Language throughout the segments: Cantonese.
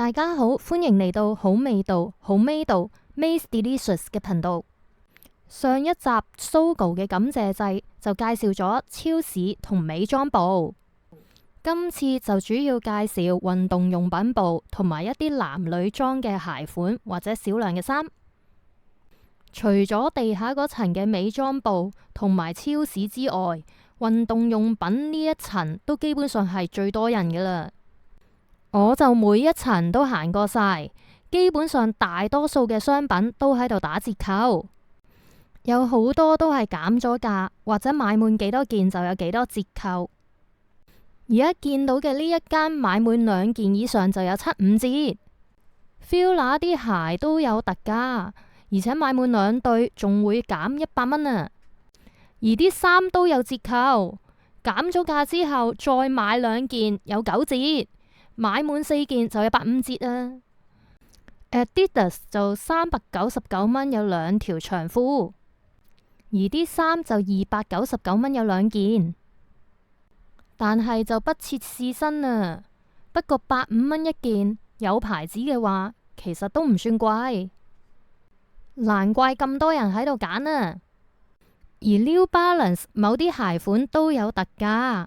大家好，歡迎嚟到好味道好味道 Maze Delicious 嘅頻道。上一集 Sogo 嘅感謝祭就介紹咗超市同美妝部，今次就主要介紹運動用品部同埋一啲男女裝嘅鞋款或者少量嘅衫。除咗地下嗰層嘅美妝部同埋超市之外，運動用品呢一層都基本上係最多人㗎喇。我就每一層都行過晒，基本上大多數嘅商品都喺度打折扣，有好多都係減咗價，或者買滿幾多件就有幾多折扣。而家見到嘅呢一間買滿2件以上就有75折，Fila 啲鞋都有特價，而且買滿2對仲會減100蚊啊！而啲衫都有折扣，減咗價之後再買2件有9折。買滿4件就有150折啊。Adidas 就399蚊有2條長褲，而啲衫就299蚊有2件，但係就不設試身啊。不過85蚊一件，有牌子嘅話其實都唔算貴，難怪咁多人喺度揀啊。而 New Balance 某啲鞋款都有特價，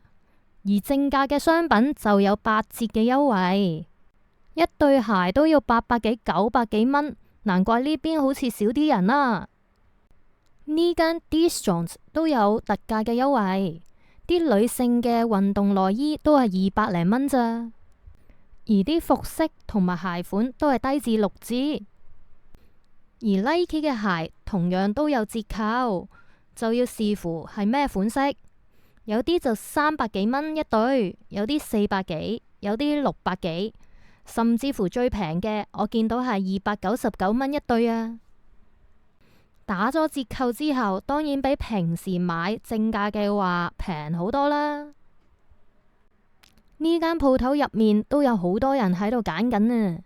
而正價嘅商品就有8折嘅優惠，一對鞋都要800幾900幾蚊，難怪呢邊好似少啲人啦。呢間 DSjohns 都有特價嘅優惠，啲女性嘅運動內衣都係200零蚊咋，而啲服飾同埋鞋款都係低至6折，而 Nike 嘅鞋同樣都有折扣，就要視乎係咩款式。有啲就300幾蚊一對，有啲400幾，有啲600幾，甚至乎最平嘅我見到係299蚊一對啊！打咗折扣之後，當然比平時買正價嘅話平好多啦。呢間鋪頭入面都有好多人喺度揀緊啊，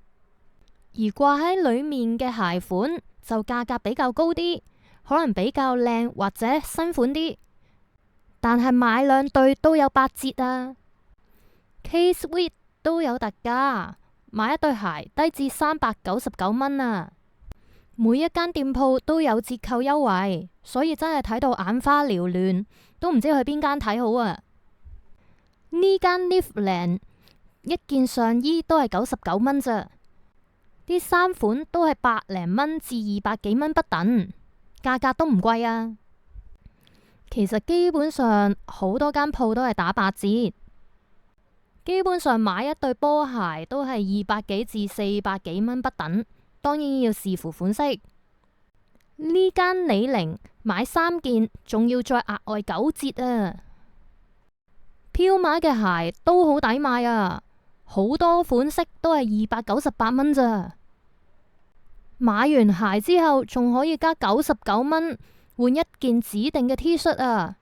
而掛喺裏面嘅鞋款就價格比較高啲，可能比較靚或者新款啲。但係買2對都有8折啊。K-Sweat 都有特價，買一對鞋低至399蚊啊。每一間店鋪都有折扣優惠，所以真係睇到眼花繚亂，都唔知去邊間睇好啊。呢間 Liftland 一件上衣都係99蚊咋，啲衫款都係100零蚊至200幾蚊不等，價格都唔貴啊。其實基本上好多間鋪都係打8折，基本上買一對波鞋都係200幾至400幾蚊不等，當然要視乎款式。呢間李寧買3件仲要再額外9折啊！彪馬嘅鞋都好抵買啊，好多款式都係298蚊咋。買完鞋之後仲可以加99蚊。換一件指定嘅 T 恤啊，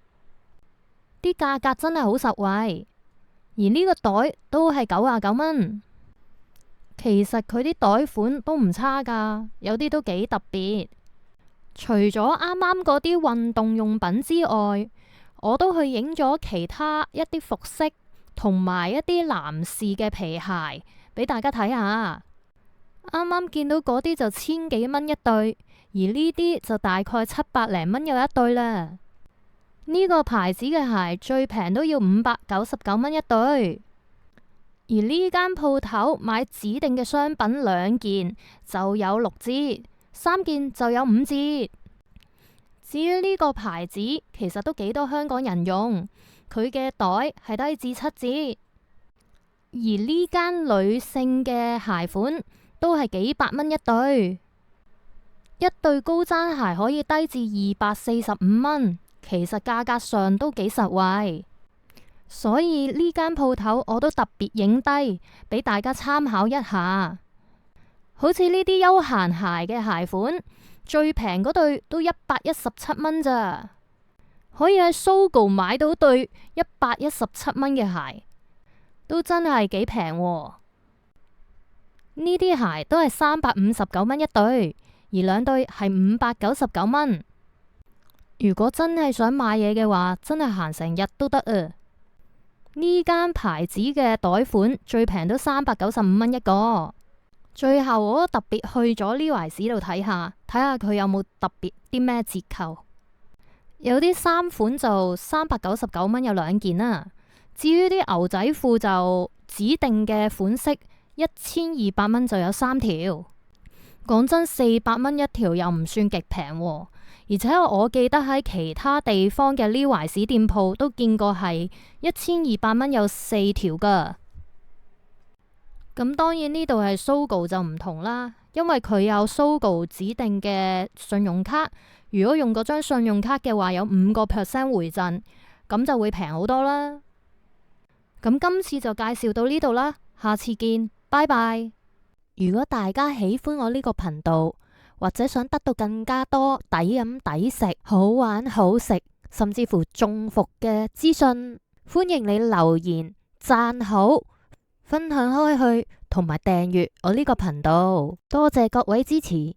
啲價格真係好實惠。而呢個袋都係99蚊，其實佢啲袋款都唔差噶，有啲都幾特別。除咗啱啱嗰啲運動用品之外，我都去影咗其他一啲服飾同埋一啲男士嘅皮鞋俾大家睇下。啱啱見到嗰啲就1000幾蚊一對。而呢啲就大概700零蚊有一對啦。呢個牌子嘅鞋最平都要599蚊一對。而呢間鋪頭買指定嘅商品2件就有6折，3件就有5折。至於呢個牌子，其實都幾多香港人用，佢嘅袋係低至7折。而呢間女性嘅鞋款都係幾百蚊一對。一對高踭鞋可以低至245蚊，其實價格上都幾實惠，所以呢間鋪頭我都特別影低俾大家參考一下。好似呢啲休閒鞋嘅鞋款，最平嗰對都117蚊咋，可以喺 Sogo 買到對117蚊嘅鞋，都真係幾平喎。呢啲鞋都係359蚊一對。而2對係599蚊。如果真係想買嘢嘅話，真係行成日都得啊！呢間牌子嘅袋款最平都395蚊一個，最後我都特別去咗 Levi's 度睇下佢有冇特別啲咩折扣。有啲衫款就399蚊有2件啦。至於啲牛仔褲就指定嘅款式1200蚊就有3條。講真，400蚊一條又唔算極平喎，而且我記得喺其他地方嘅 Levi's 店鋪都見過係1200蚊有4條噶。咁當然呢度係 Sogo 就唔同啦，因為佢有 Sogo 指定嘅信用卡，如果用嗰張信用卡嘅話，有5% 回贈，咁就會平好多啦。咁今次就介紹到呢度啦，下次見，拜拜。如果大家喜歡我呢個頻道，或者想得到更加多抵飲抵食、好玩好食，甚至乎中伏嘅資訊，歡迎你留言、讚好、分享開去，同埋訂閱我呢個頻道。多謝各位支持。